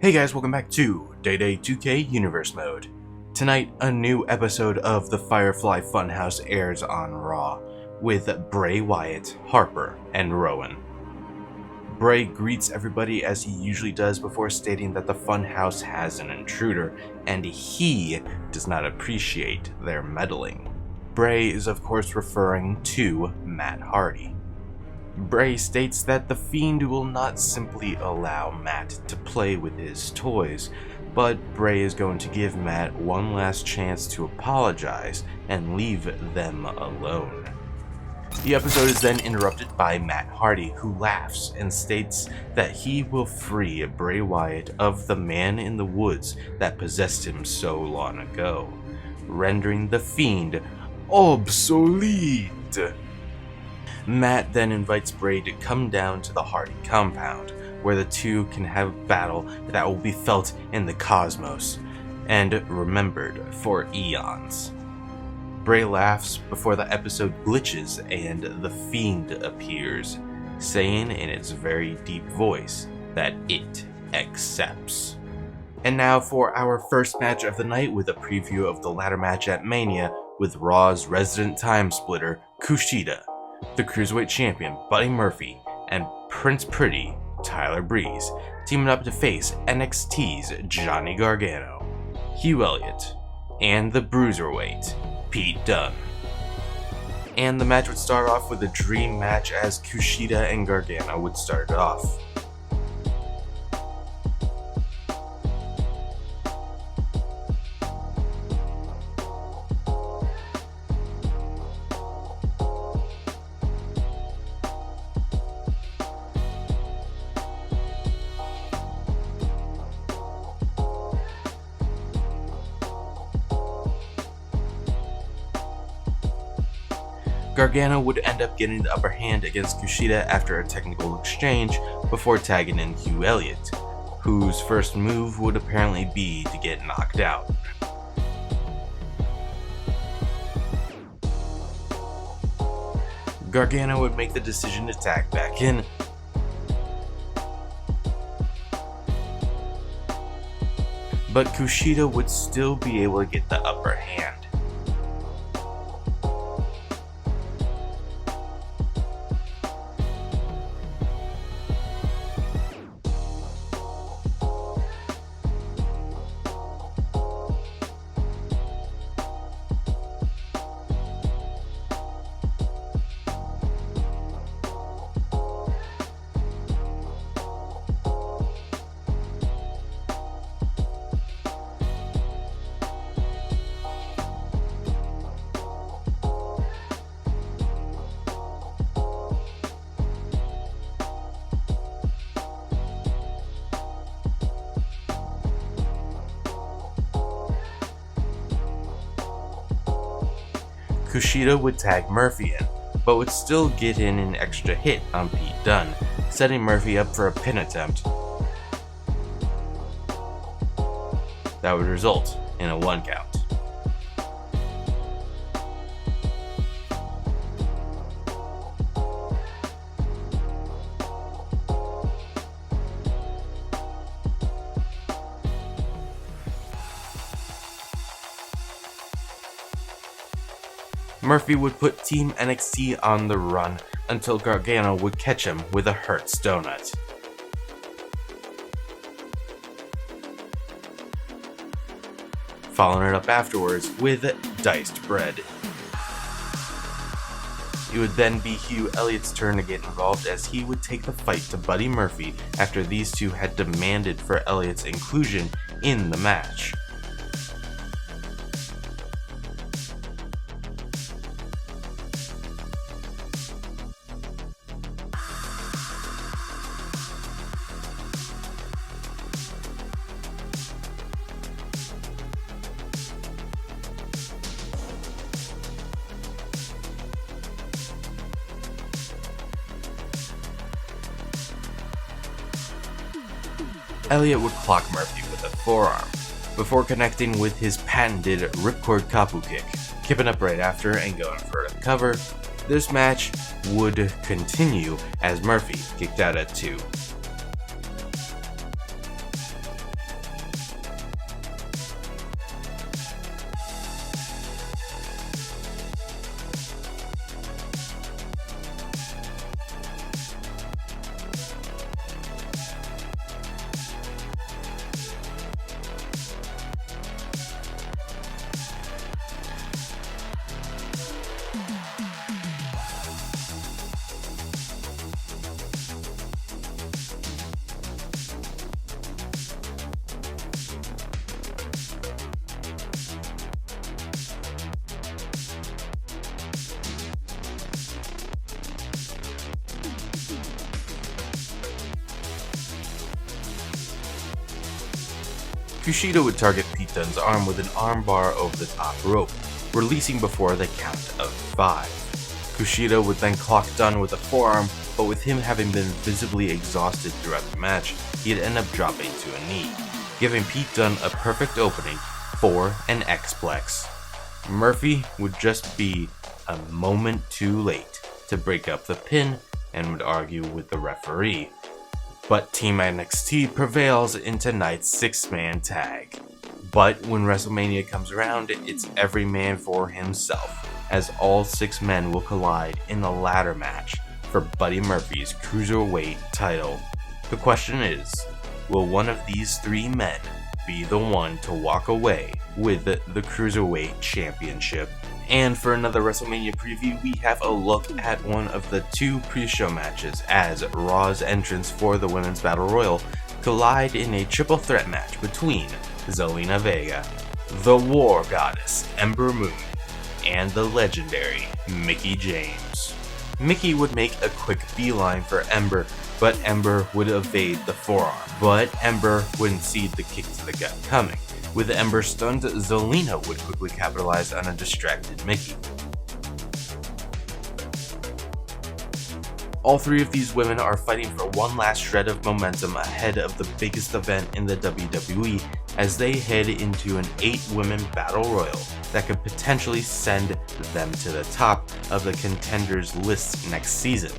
Hey guys, welcome back to Day 2K Universe Mode. Tonight, a new episode of the Firefly Funhouse airs on Raw, with Bray Wyatt, Harper, and Rowan. Bray greets everybody as he usually does before stating that the Funhouse has an intruder, and he does not appreciate their meddling. Bray is of course referring to Matt Hardy. Bray states that the Fiend will not simply allow Matt to play with his toys, but Bray is going to give Matt one last chance to apologize and leave them alone. The episode is then interrupted by Matt Hardy, who laughs and states that he will free Bray Wyatt of the man in the woods that possessed him so long ago, rendering the Fiend obsolete. Matt then invites Bray to come down to the Hardy compound, where the two can have a battle that will be felt in the cosmos and remembered for eons. Bray laughs before the episode glitches and the Fiend appears, saying in its very deep voice that it accepts. And now for our first match of the night, with a preview of the ladder match at Mania with Raw's resident time splitter, Kushida, the Cruiserweight Champion Buddy Murphy, and Prince Pretty Tyler Breeze teaming up to face NXT's Johnny Gargano, Hugh Elliott, and the Bruiserweight Pete Dunne. And the match would start off with a dream match as Kushida and Gargano would start it off. Gargano would end up getting the upper hand against Kushida after a technical exchange before tagging in Hugh Elliott, whose first move would apparently be to get knocked out. Gargano would make the decision to tag back in, but Kushida would still be able to get the upper hand. Kushida would tag Murphy in, but would still get in an extra hit on Pete Dunne, setting Murphy up for a pin attempt that would result in a 1 count. Murphy would put Team NXT on the run until Gargano would catch him with a Hertz donut. Following it up afterwards with diced bread. It would then be Hugh Elliott's turn to get involved, as he would take the fight to Buddy Murphy after these two had demanded for Elliott's inclusion in the match. Elliott would clock Murphy with a forearm, before connecting with his patented ripcord kapu kick, kipping up right after and going for a cover. This match would continue as Murphy kicked out at 2. Kushida would target Pete Dunne's arm with an armbar over the top rope, releasing before the count of 5. Kushida would then clock Dunne with a forearm, but with him having been visibly exhausted throughout the match, he'd end up dropping to a knee, giving Pete Dunne a perfect opening for an X-Plex. Murphy would just be a moment too late to break up the pin and would argue with the referee. But Team NXT prevails in tonight's 6-man tag. But when WrestleMania comes around, it's every man for himself, as all 6 men will collide in a ladder match for Buddy Murphy's Cruiserweight title. The question is, will one of these 3 men be the one to walk away with the Cruiserweight Championship? And for another WrestleMania preview, we have a look at one of the 2 pre-show matches as Raw's entrants for the Women's Battle Royal collide in a triple threat match between Zelina Vega, the War Goddess Ember Moon, and the legendary Mickie James. Mickie would make a quick beeline for Ember, but Ember would evade the forearm. But Ember wouldn't see the kick to the gut coming. With Ember stunned, Zelina would quickly capitalize on a distracted Mickie. All 3 of these women are fighting for one last shred of momentum ahead of the biggest event in the WWE as they head into an 8-women battle royal that could potentially send them to the top of the contenders list next season.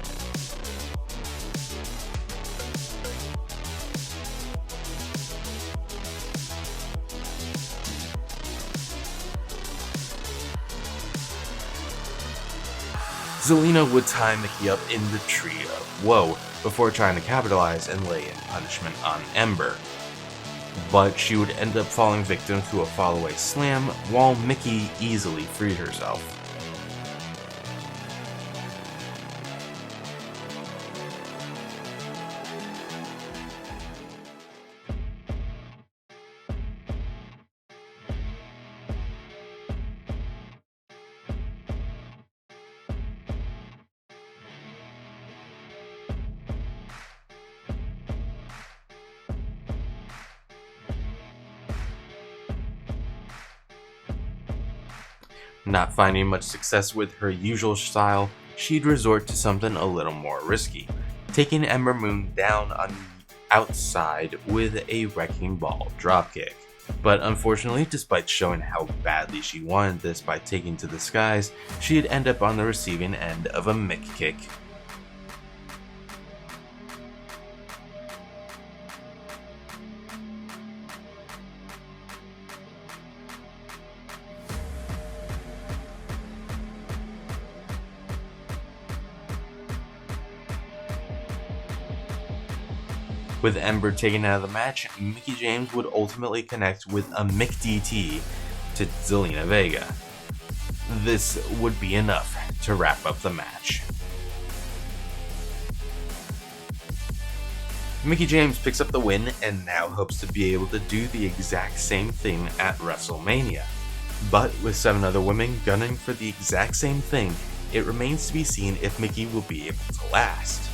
Zelina would tie Mickie up in the Tree of Woe before trying to capitalize and lay in punishment on Ember. But she would end up falling victim to a fallaway slam while Mickie easily freed herself. Not finding much success with her usual style, she'd resort to something a little more risky, taking Ember Moon down on the outside with a Wrecking Ball dropkick. But unfortunately, despite showing how badly she wanted this by taking to the skies, she'd end up on the receiving end of a Mick kick. With Ember taken out of the match, Mickie James would ultimately connect with a Mick DT to Zelina Vega. This would be enough to wrap up the match. Mickie James picks up the win and now hopes to be able to do the exact same thing at WrestleMania. But with 7 other women gunning for the exact same thing, it remains to be seen if Mickie will be able to last.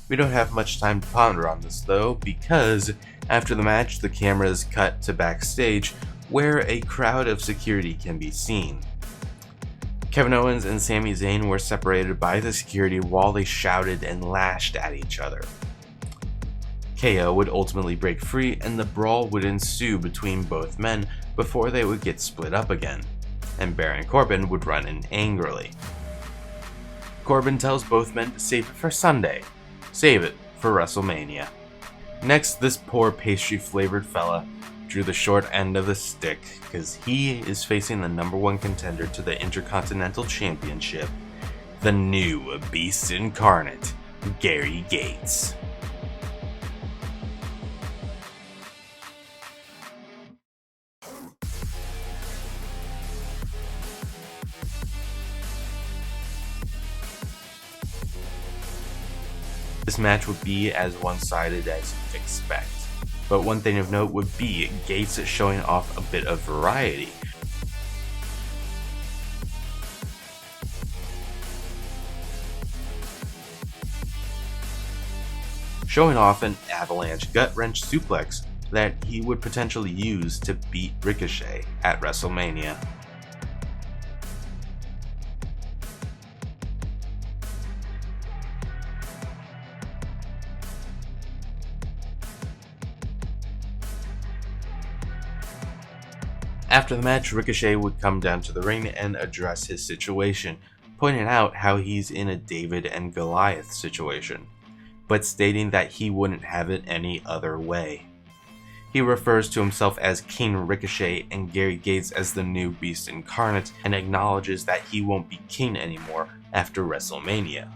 We don't have much time to ponder on this though, because after the match the cameras cut to backstage where a crowd of security can be seen. Kevin Owens and Sami Zayn were separated by the security while they shouted and lashed at each other. KO would ultimately break free and the brawl would ensue between both men before they would get split up again, and Baron Corbin would run in angrily. Corbin tells both men to save it for Sunday. Save it for WrestleMania. Next, this poor pastry-flavored fella drew the short end of the stick because he is facing the #1 contender to the Intercontinental Championship, the new Beast Incarnate, Gary Gates. This match would be as one-sided as you'd expect, but one thing of note would be Gates showing off a bit of variety. Showing off an avalanche gut-wrench suplex that he would potentially use to beat Ricochet at WrestleMania. After the match, Ricochet would come down to the ring and address his situation, pointing out how he's in a David and Goliath situation, but stating that he wouldn't have it any other way. He refers to himself as King Ricochet and Gary Gates as the new Beast Incarnate, and acknowledges that he won't be king anymore after WrestleMania.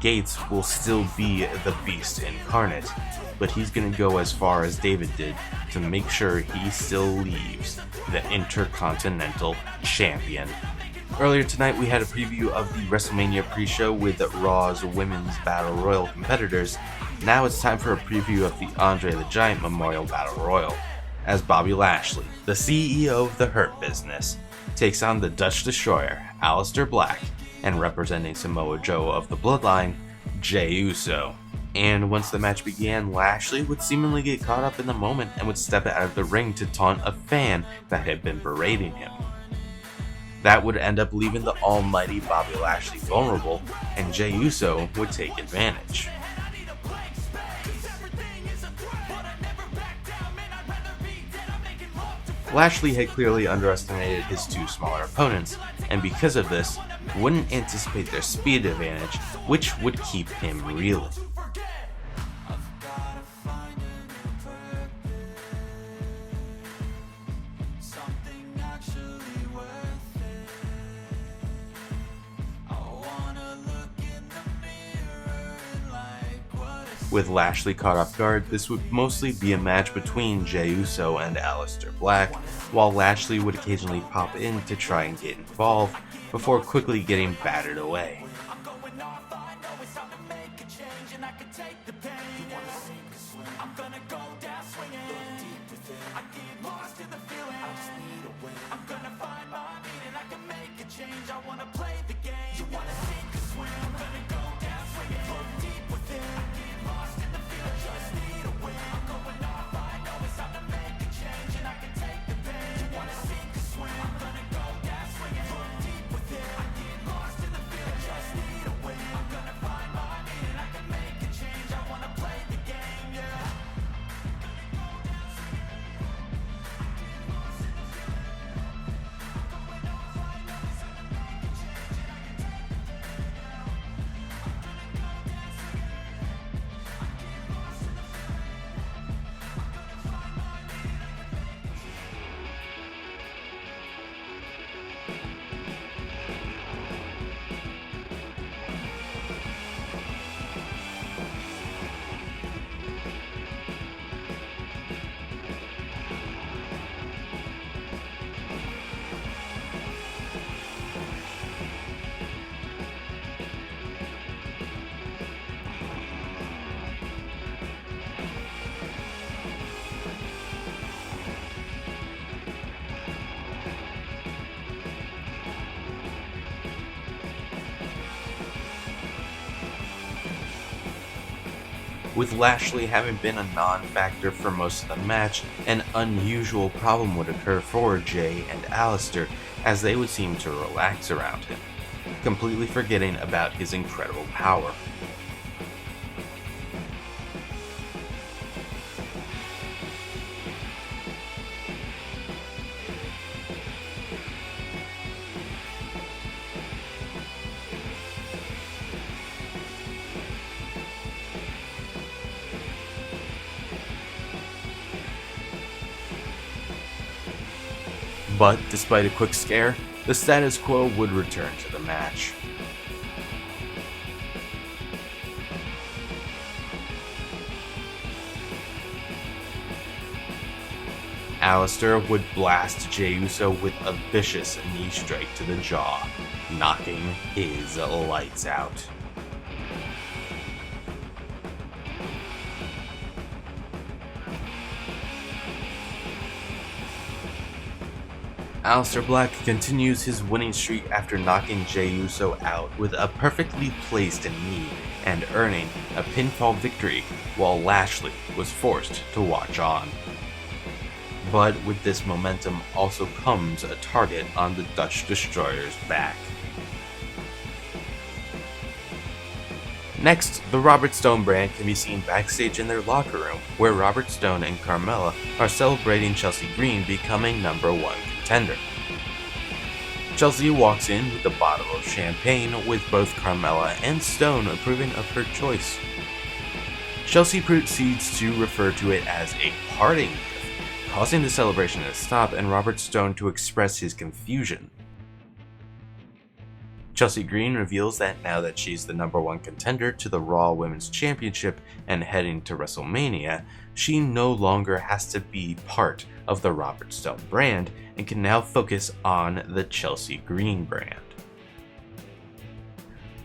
Gates will still be the Beast Incarnate, but he's gonna go as far as David did to make sure he still leaves the Intercontinental Champion. Earlier tonight we had a preview of the WrestleMania pre-show with Raw's Women's Battle Royal competitors. Now it's time for a preview of the Andre the Giant Memorial Battle Royal, as Bobby Lashley, the CEO of the Hurt Business, takes on the Dutch Destroyer, Aleister Black, and representing Samoa Joe of the Bloodline, Jey Uso. And once the match began, Lashley would seemingly get caught up in the moment and would step out of the ring to taunt a fan that had been berating him. That would end up leaving the almighty Bobby Lashley vulnerable, and Jey Uso would take advantage. Lashley had clearly underestimated his two smaller opponents, and because of this, wouldn't anticipate their speed advantage, which would keep him reeling. With Lashley caught off guard, this would mostly be a match between Jey Uso and Aleister Black, while Lashley would occasionally pop in to try and get involved, before quickly getting battered away. With Lashley having been a non-factor for most of the match, an unusual problem would occur for Jey and Aleister, as they would seem to relax around him, completely forgetting about his incredible power. But despite a quick scare, the status quo would return to the match. Aleister would blast Jey Uso with a vicious knee strike to the jaw, knocking his lights out. Aleister Black continues his winning streak after knocking Jey Uso out with a perfectly placed knee and earning a pinfall victory, while Lashley was forced to watch on. But with this momentum also comes a target on the Dutch Destroyer's back. Next, the Robert Stone brand can be seen backstage in their locker room, where Robert Stone and Carmella are celebrating Chelsea Green becoming #1 contender. Chelsea walks in with a bottle of champagne, with both Carmella and Stone approving of her choice. Chelsea proceeds to refer to it as a parting gift, causing the celebration to stop and Robert Stone to express his confusion. Chelsea Green reveals that now that she's the #1 contender to the Raw Women's Championship and heading to WrestleMania, she no longer has to be part of the Robert Stone brand and can now focus on the Chelsea Green brand.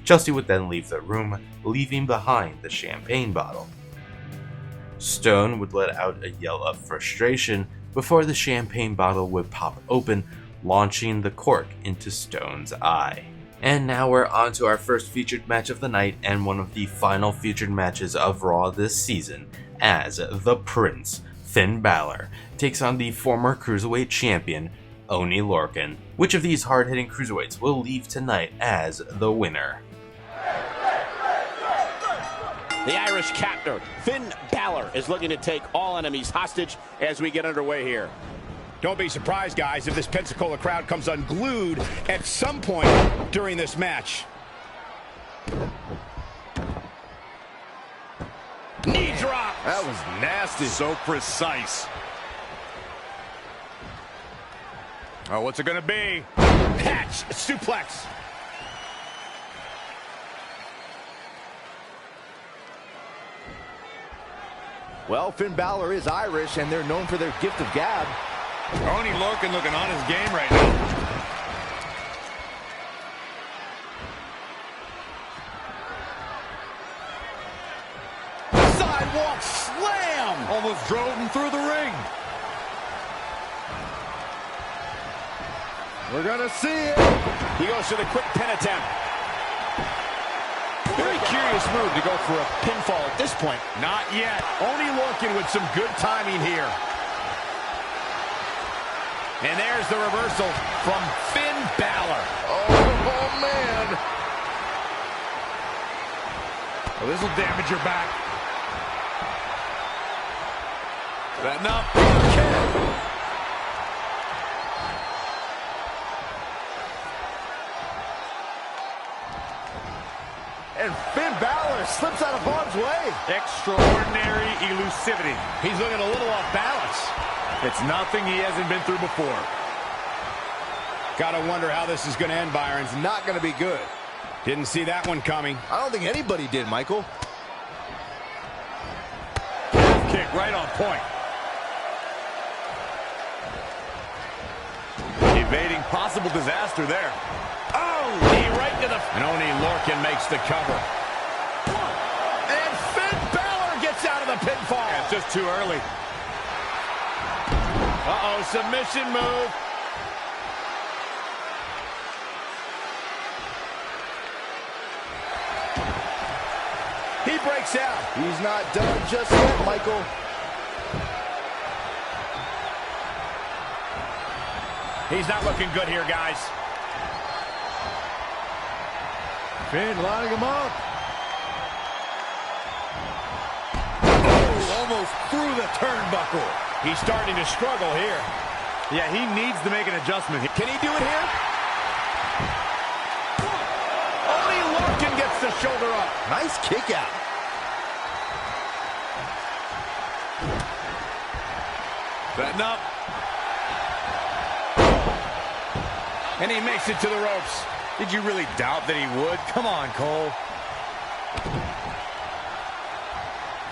Chelsea would then leave the room, leaving behind the champagne bottle. Stone would let out a yell of frustration before the champagne bottle would pop open, launching the cork into Stone's eye. And now we're on to our first featured match of the night and one of the final featured matches of Raw this season, as the Prince, Finn Balor, takes on the former Cruiserweight Champion, Oney Lorcan. Which of these hard-hitting Cruiserweights will leave tonight as the winner? The Irish captor, Finn Balor, is looking to take all enemies hostage as we get underway here. Don't be surprised, guys, if this Pensacola crowd comes unglued at some point during this match. Knee drop. That was nasty. So precise. Oh, what's it gonna be? Patch, suplex. Well, Finn Balor is Irish, and they're known for their gift of gab. Oney Lorcan looking on his game right now. Sidewalk slam! Almost drove him through the ring. We're gonna see it. He goes for the quick pin attempt. Very curious move to go for a pinfall at this point. Not yet. Oney Lorcan with some good timing here. And there's the reversal from Finn Balor. Oh man. Oh, this will damage your back. Setting up. And Finn Balor slips out of harm's way. Extraordinary elusivity. He's looking a little off balance. It's nothing he hasn't been through before. Gotta wonder how this is gonna end, Byron. It's not going to be good. Didn't see that one coming. I don't think anybody did, Michael. Kick right on point. Evading possible disaster there. Oh, knee right to the... And Oney Lorcan makes the cover. And Finn Balor gets out of the pinfall. Yeah, it's just too early. Uh-oh, submission move. He breaks out. He's not done just yet, Michael. He's not looking good here, guys. Finn lining him up. Oh, almost through the turnbuckle. He's starting to struggle here. Yeah, he needs to make an adjustment. Can he do it here? Oney Lorcan gets the shoulder up. Nice kick out. Setting up. And he makes it to the ropes. Did you really doubt that he would? Come on, Cole.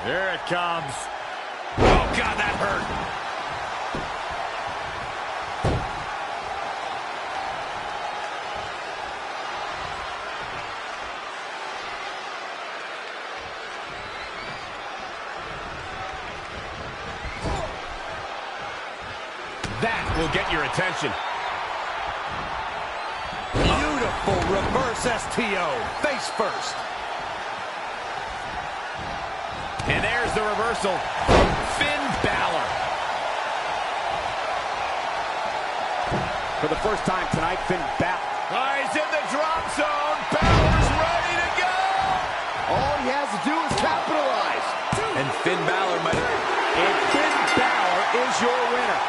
There it comes. Oh, God, that hurt. That will get your attention. Beautiful reverse STO. Face first. And there's the reversal from Finn Balor. For the first time tonight, Finn Balor. Oh, he's in the drop zone. Balor's ready to go. All he has to do is capitalize. And Finn Balor might have... And Finn Balor is your winner.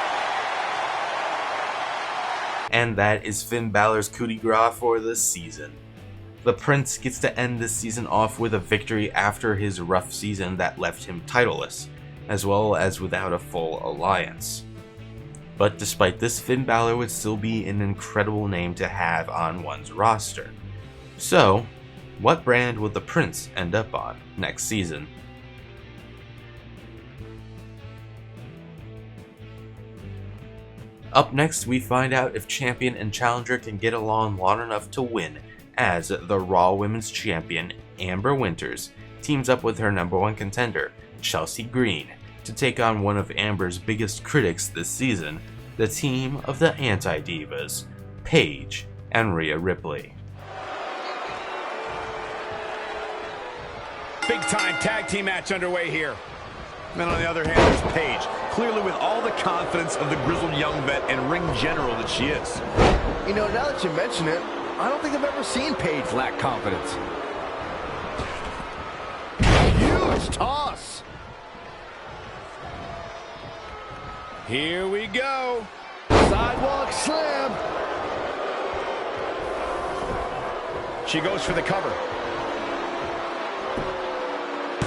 And that is Finn Balor's coup de grace for the season. The Prince gets to end this season off with a victory after his rough season that left him titleless, as well as without a full alliance. But despite this, Finn Balor would still be an incredible name to have on one's roster. So, what brand will the Prince end up on next season? Up next, we find out if champion and challenger can get along long enough to win, as the Raw Women's Champion, Amber Winters, teams up with her #1 contender, Chelsea Green, to take on one of Amber's biggest critics this season, the team of the Anti-Divas, Paige and Rhea Ripley. Big time tag team match underway here. And on the other hand, there's Paige, clearly with all the confidence of the grizzled young vet and ring general that she is. You know, now that you mention it, I don't think I've ever seen Paige lack confidence. Huge toss. Here we go. Sidewalk slam. She goes for the cover.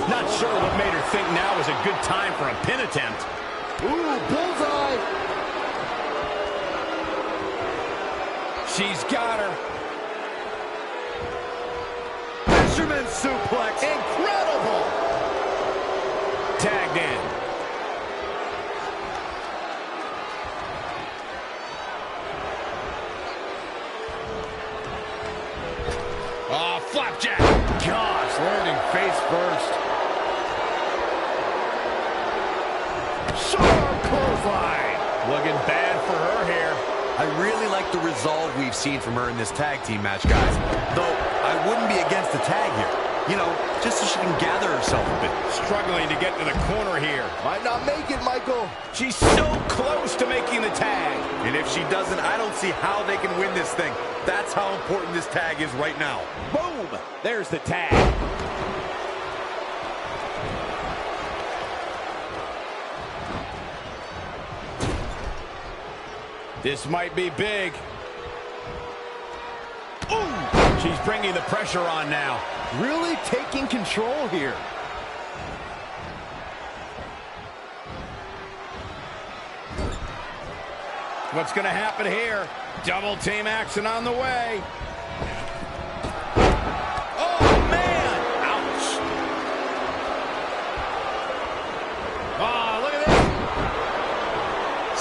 Not sure what made her think now was a good time for a pin attempt. Ooh, bullseye. She's got her. Fisherman suplex. Incredible. Tagged in. Oh, flapjack. Gosh, landing face first. Sharp clothesline. Looking bad for her here. I really like the resolve we've seen from her in this tag team match, guys. Though, I wouldn't be against the tag here. You know, just so she can gather herself a bit. Struggling to get to the corner here. Might not make it, Michael. She's so close to making the tag. And if she doesn't, I don't see how they can win this thing. That's how important this tag is right now. Boom! There's the tag. This might be big. Ooh! She's bringing the pressure on now. Really taking control here. What's going to happen here? Double team action on the way. Oh, man! Ouch! Oh, look at this!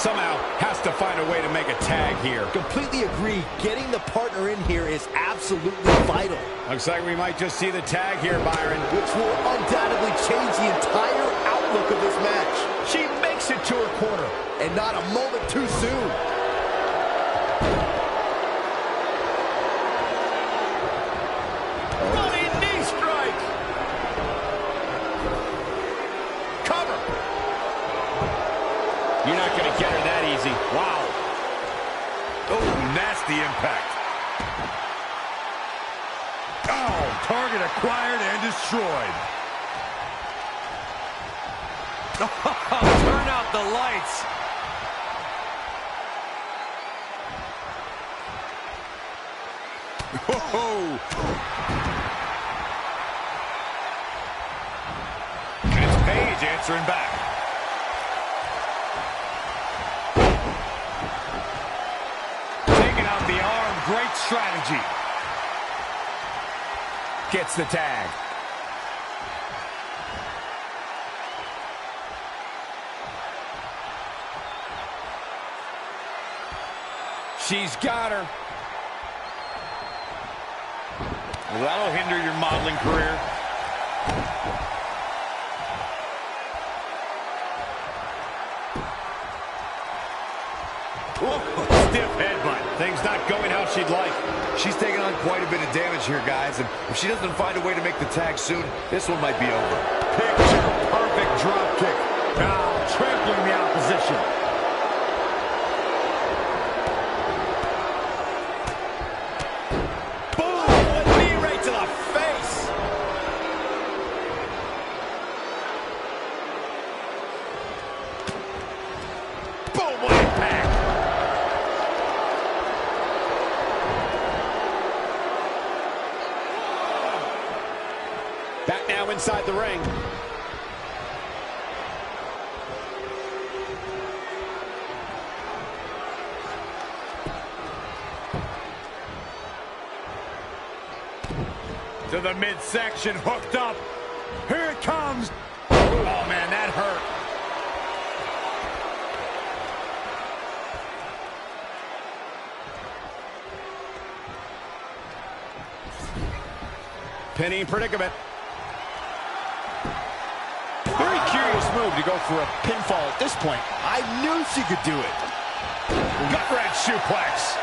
Somehow has to find a way to make a tag here. Completely agree. Getting the partner in here is absolutely vital. Looks like we might just see the tag here, Byron. Which will undoubtedly change the entire outlook of this match. She makes it to her corner. And not a moment too soon. Running knee strike. Cover. You're not going to get her that easy. Wow. Oh, nasty impact. Oh, target acquired and destroyed. Turn out the lights. Oh. And it's Paige answering back. Taking out the arm. Great strategy. Gets the tag. She's got her. Well, that'll hinder your modeling career. Whoa, stiff headbutt. Things not going how she'd like. She's taking on quite a bit of damage here, guys, and if she doesn't find a way to make the tag soon, this one might be over. Picture perfect drop kick. Now trampling the opposition. Back now inside the ring. To the midsection, hooked up. Here it comes. Oh, man, that hurt. Penny in predicament. Very curious move to go for a pinfall at this point. I knew she could do it. Gut-wrench suplex.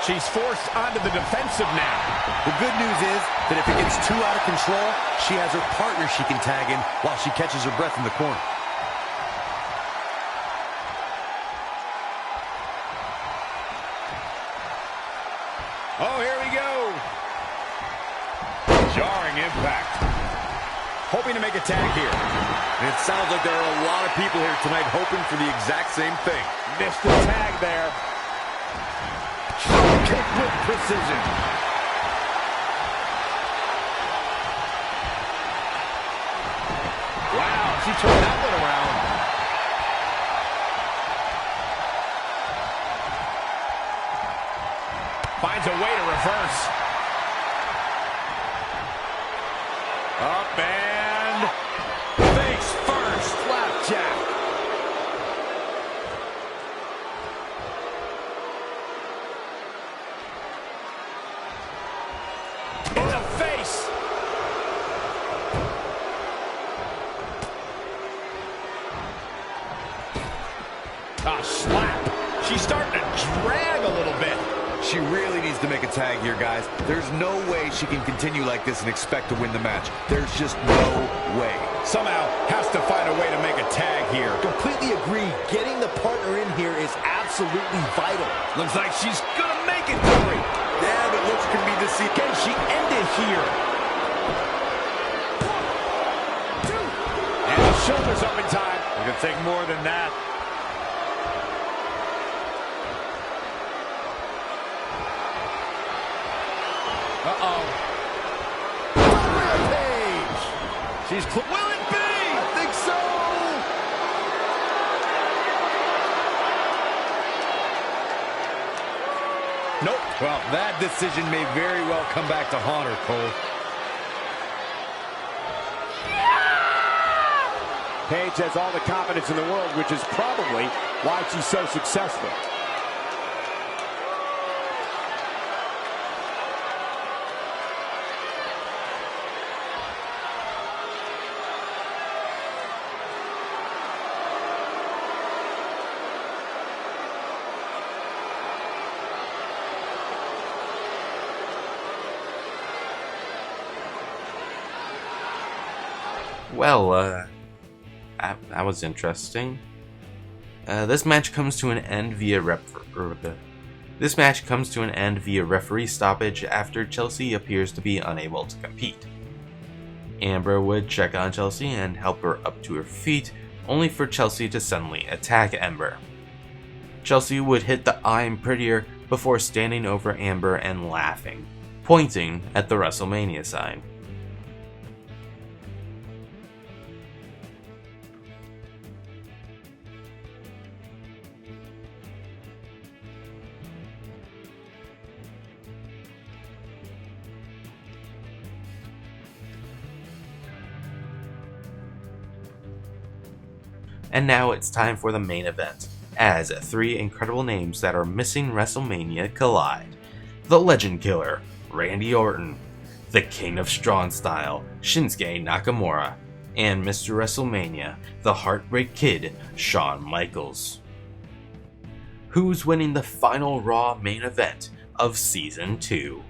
She's forced onto the defensive now. The good news is that if it gets too out of control, she has her partner she can tag in while she catches her breath in the corner. Oh, here we go. Jarring impact. Hoping to make a tag here. And it sounds like there are a lot of people here tonight hoping for the exact same thing. Missed the tag there. Kick with precision. Wow, she turned that one around. Finds a way to reverse. Up and face first. Flapjack. In the face. A slap. She's starting to drag a little bit. She really needs to make a tag here, guys. There's no way she can continue like this and expect to win the match. There's just no way. Somehow has to find a way to make a tag here. Completely agree. Getting the partner in here is absolutely vital. Looks like she's gonna make it, Corey. Yeah, but looks can be deceiving. Can she end it here? And the shoulders up in time. It could take more than that. Uh-oh. Rampage! She's will it be? I think so! Nope. Well, that decision may very well come back to haunt her, Cole. Paige has all the confidence in the world, which is probably why she's so successful. Well, that was interesting. This match comes to an end via referee stoppage after Chelsea appears to be unable to compete. Amber would check on Chelsea and help her up to her feet, only for Chelsea to suddenly attack Ember. Chelsea would hit the "I'm prettier" before standing over Amber and laughing, pointing at the WrestleMania sign. And now it's time for the main event, as three incredible names that are missing WrestleMania collide. The Legend Killer, Randy Orton, the King of Strong Style, Shinsuke Nakamura, and Mr. WrestleMania, the Heartbreak Kid, Shawn Michaels. Who's winning the final Raw main event of Season 2?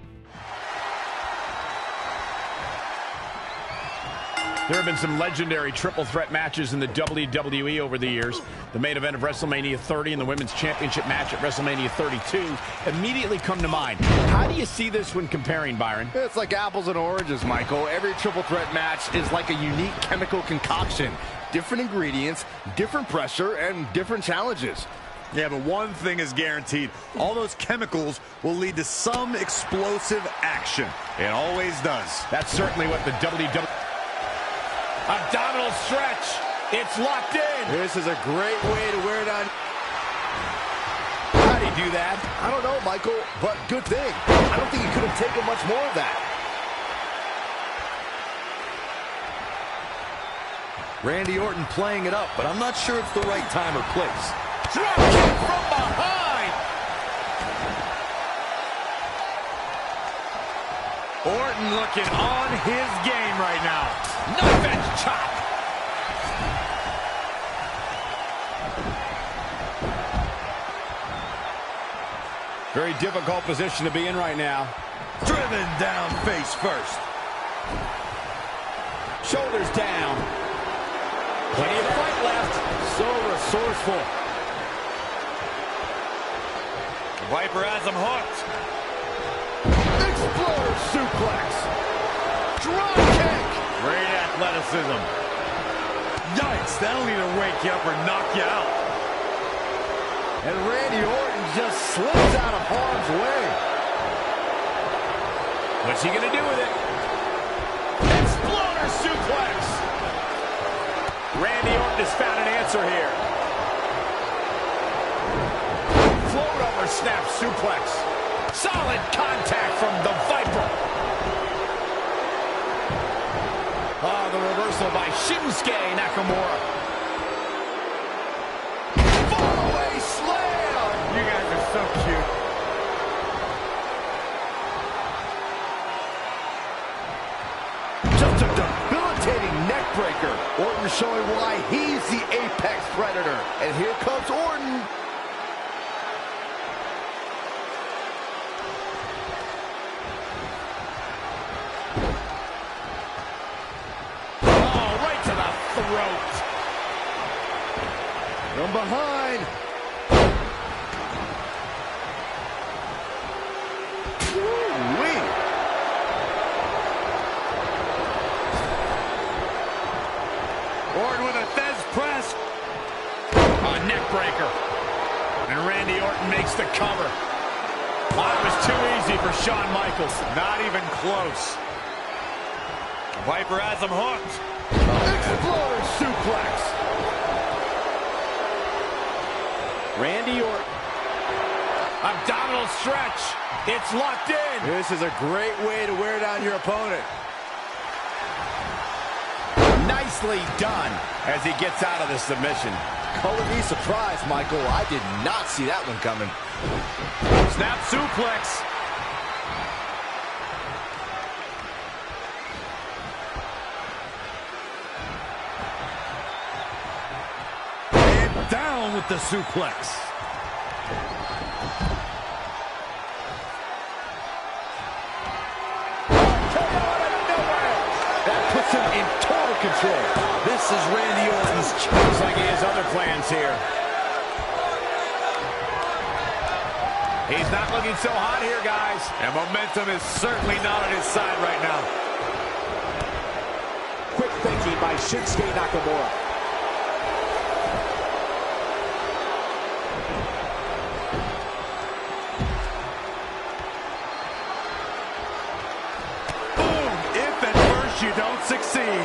There have been some legendary triple threat matches in the WWE over the years. The main event of WrestleMania 30 and the Women's Championship match at WrestleMania 32 immediately come to mind. How do you see this when comparing, Byron? It's like apples and oranges, Michael. Every triple threat match is like a unique chemical concoction. Different ingredients, different pressure, and different challenges. Yeah, but one thing is guaranteed. All those chemicals will lead to some explosive action. It always does. That's certainly what the WWE... Abdominal stretch. It's locked in. This is a great way to wear down. How'd he do that? I don't know, Michael, but good thing. I don't think he could have taken much more of that. Randy Orton playing it up, but I'm not sure it's the right time or place. Drop kick from behind. Orton looking on his game right now. Knife edge chop. Very difficult position to be in right now. Driven down face first. Shoulders down. Plenty of fight left. So resourceful. Viper has him hooked. Exploder suplex. Drop kick. Great athleticism. Yikes, that'll either wake you up or knock you out. And Randy Orton just slips out of harm's way. What's he gonna do with it? Exploder suplex. Randy Orton has found an answer here. Float over snap suplex. Solid contact from the Viper. The reversal by Shinsuke Nakamura. Fallaway slam. You guys are so cute. Just a debilitating neck breaker. Orton showing why he's the apex predator. And here comes Orton. Oh, right to the throat. From behind. Woo-wee. Orton with a Thez press. A neck breaker. And Randy Orton makes the cover. That was too easy for Shawn Michaels. Not even close. Viper has him hooked. Exploder suplex. Randy Orton. Abdominal stretch. It's locked in. This is a great way to wear down your opponent. Nicely done as he gets out of the submission. Color me surprised, Michael. I did not see that one coming. Snap suplex. And down with the suplex. That puts him in total control. This is Randy Orton's chance. Looks like he has other plans here. He's not looking so hot here, guys. And momentum is certainly not on his side right now. Quick thinking by Shinsuke Nakamura. Boom! If at first you don't succeed.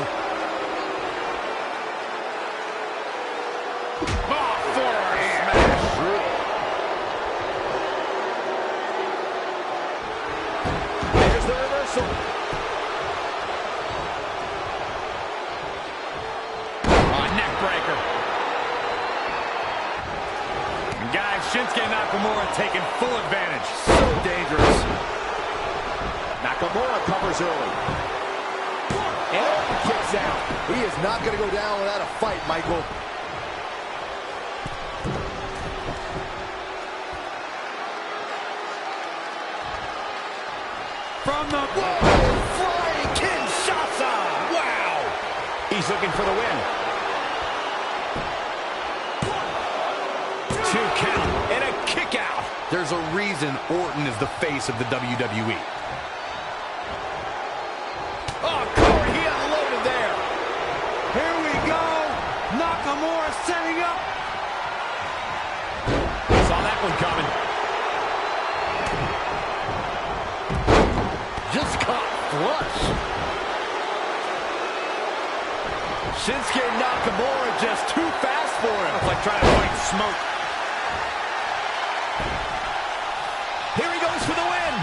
Oh, forearm smash. There's the reversal. Neck breaker. Guys, Shinsuke Nakamura taking full advantage. So dangerous. Nakamura covers early. And Orton kicks out. He is not going to go down without a fight, Michael. From the Flying Kinshasa! Wow! He's looking for the win. 2 count and a kick out. There's a reason Orton is the face of the WWE. Oh, Corey, he unloaded there. Here we go. Nakamura setting up. Saw that one coming. Just caught flush. Shinsuke Nakamura just too fast for him. It's like trying to fight smoke. Here he goes for the win.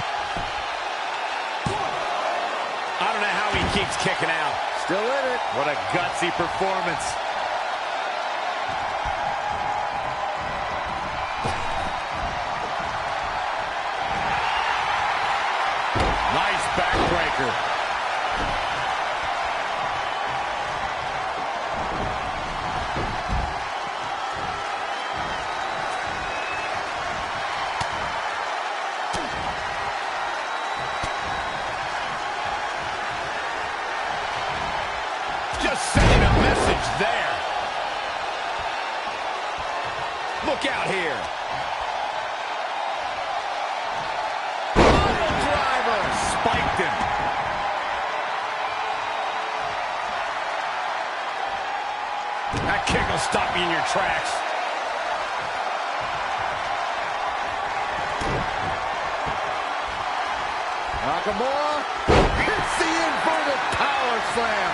I don't know how he keeps kicking out. Still in it. What a gutsy performance. Nice backbreaker. Just sending a message there. Look out here. Pile driver. Spiked him. That kick will stop you in your tracks. Nakamura hits the inverted power slam.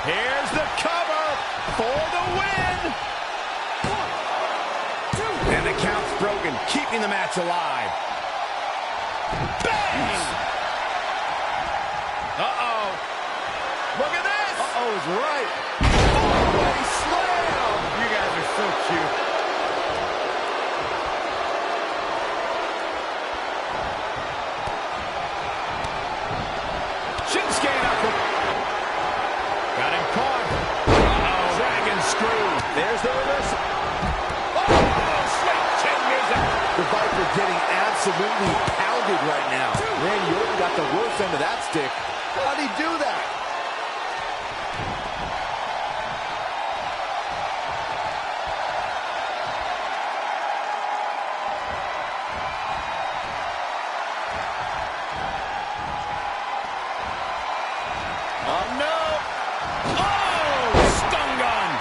Here's the cover for the win. 1, 2. And the count's broken, keeping the match alive. Bang! Uh-oh. Look at this. Uh-oh is right. Four-way slam. You guys are so cute. Shinsuke Nakamura. Got him caught. Uh-oh. Dragon screw. There's the reversal. Oh, sweet chin music. The Viper getting absolutely pounded right now. Randy Orton got the worst end of that stick. How'd he do that? Oh, no. Oh, stun gun.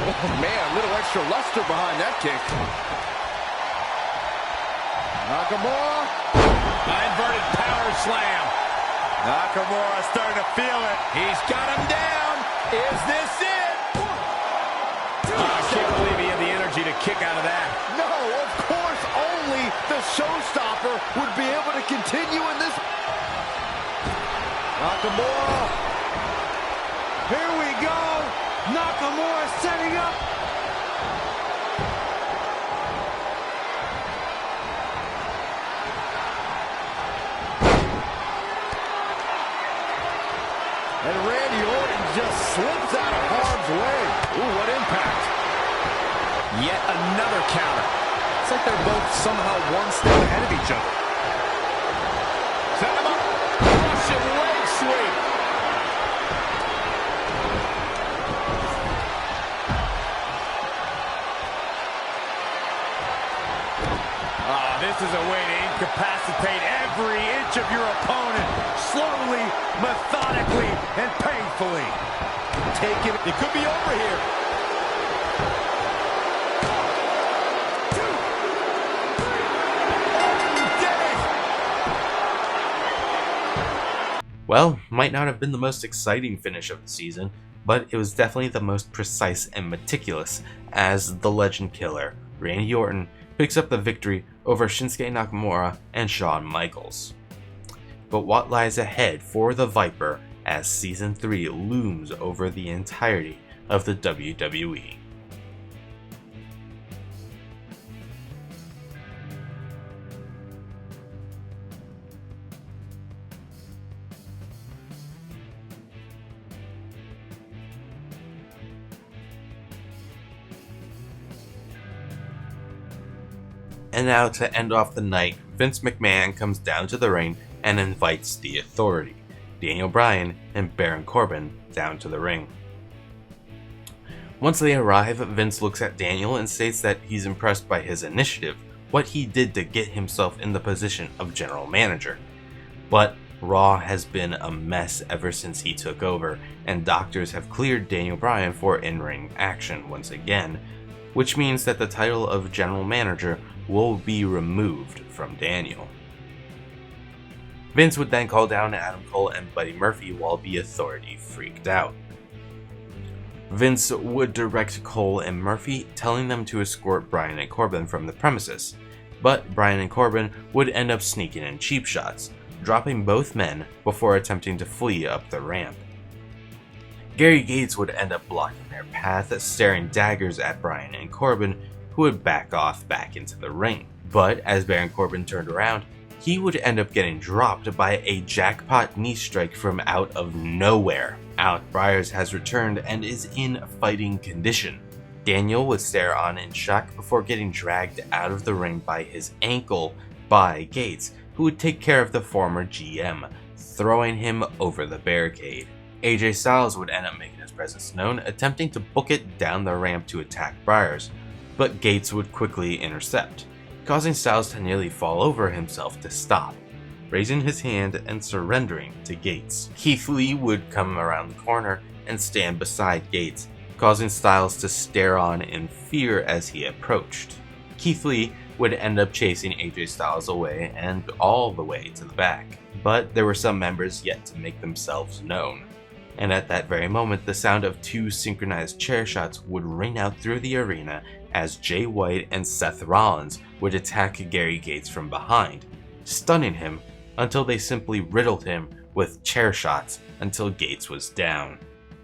Oh, man, a little extra luster behind that kick. Nakamura. Inverted power slam. Nakamura starting to feel it. He's got him down. Is this it? 1, 2. I can't believe he had the energy to kick out of that. No, of course only the showstopper would be able to continue in this. Nakamura. Here we go. Nakamura setting up. And Randy Orton just slips out of harm's way. Ooh, what impact. Yet another counter. It's like they're both somehow one step ahead of each other. Set him up. Russian leg sweep. This is a way to incapacitate every inch of your opponent. Slowly, methodically, and painfully. Take it. It could be over here. 2, 3. Did it! Well, might not have been the most exciting finish of the season, but it was definitely the most precise and meticulous, as the Legend Killer, Randy Orton, picks up the victory over Shinsuke Nakamura and Shawn Michaels. But what lies ahead for the Viper as Season 3 looms over the entirety of the WWE? And now to end off the night, Vince McMahon comes down to the ring and invites the Authority, Daniel Bryan and Baron Corbin, down to the ring. Once they arrive, Vince looks at Daniel and states that he's impressed by his initiative, what he did to get himself in the position of general manager. But Raw has been a mess ever since he took over, and doctors have cleared Daniel Bryan for in-ring action once again, which means that the title of general manager will be removed from Daniel. Vince would then call down Adam Cole and Buddy Murphy while the Authority freaked out. Vince would direct Cole and Murphy, telling them to escort Bryan and Corbin from the premises, but Bryan and Corbin would end up sneaking in cheap shots, dropping both men before attempting to flee up the ramp. Gary Gates would end up blocking their path, staring daggers at Bryan and Corbin, who would back off back into the ring. But as Baron Corbin turned around, he would end up getting dropped by a jackpot knee strike from out of nowhere. Alec Byers has returned and is in fighting condition. Daniel would stare on in shock before getting dragged out of the ring by his ankle by Gates, who would take care of the former GM, throwing him over the barricade. AJ Styles would end up making his presence known, attempting to book it down the ramp to attack Byers, but Gates would quickly intercept, causing Styles to nearly fall over himself to stop, raising his hand and surrendering to Gates. Keith Lee would come around the corner and stand beside Gates, causing Styles to stare on in fear as he approached. Keith Lee would end up chasing AJ Styles away and all the way to the back, but there were some members yet to make themselves known. And at that very moment, the sound of two synchronized chair shots would ring out through the arena as Jay White and Seth Rollins would attack Gary Gates from behind, stunning him until they simply riddled him with chair shots until Gates was down.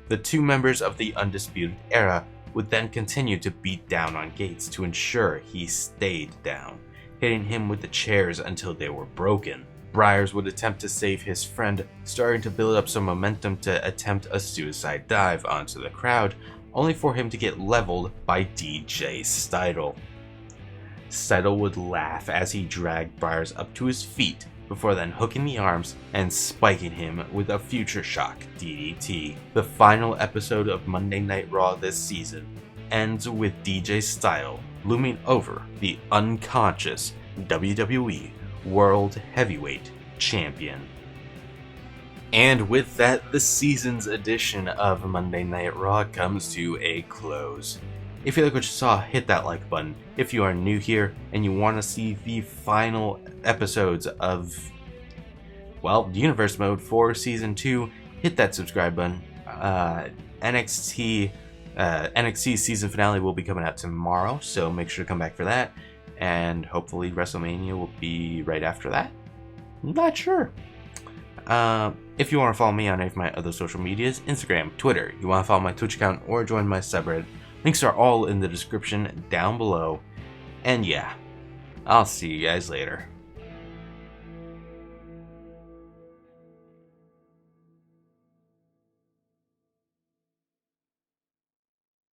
The two members of the Undisputed Era would then continue to beat down on Gates to ensure he stayed down, hitting him with the chairs until they were broken. Byers would attempt to save his friend, starting to build up some momentum to attempt a suicide dive onto the crowd, only for him to get leveled by DJ Steidl. Steidl would laugh as he dragged Byers up to his feet before then hooking the arms and spiking him with a Future Shock DDT. The final episode of Monday Night Raw this season ends with DJ Steidl looming over the unconscious WWE World Heavyweight Champion. And with that, the season's edition of Monday Night Raw comes to a close. If you like what you saw, hit that like button. If you are new here and you want to see the final episodes of, well, Universe Mode for Season 2, hit that subscribe button. NXT season finale will be coming out tomorrow, so make sure to come back for that. And hopefully WrestleMania will be right after that. Not sure. If you want to follow me on any of my other social medias, Instagram, Twitter, you want to follow my Twitch account or join my subreddit, links are all in the description down below. And yeah, I'll see you guys later.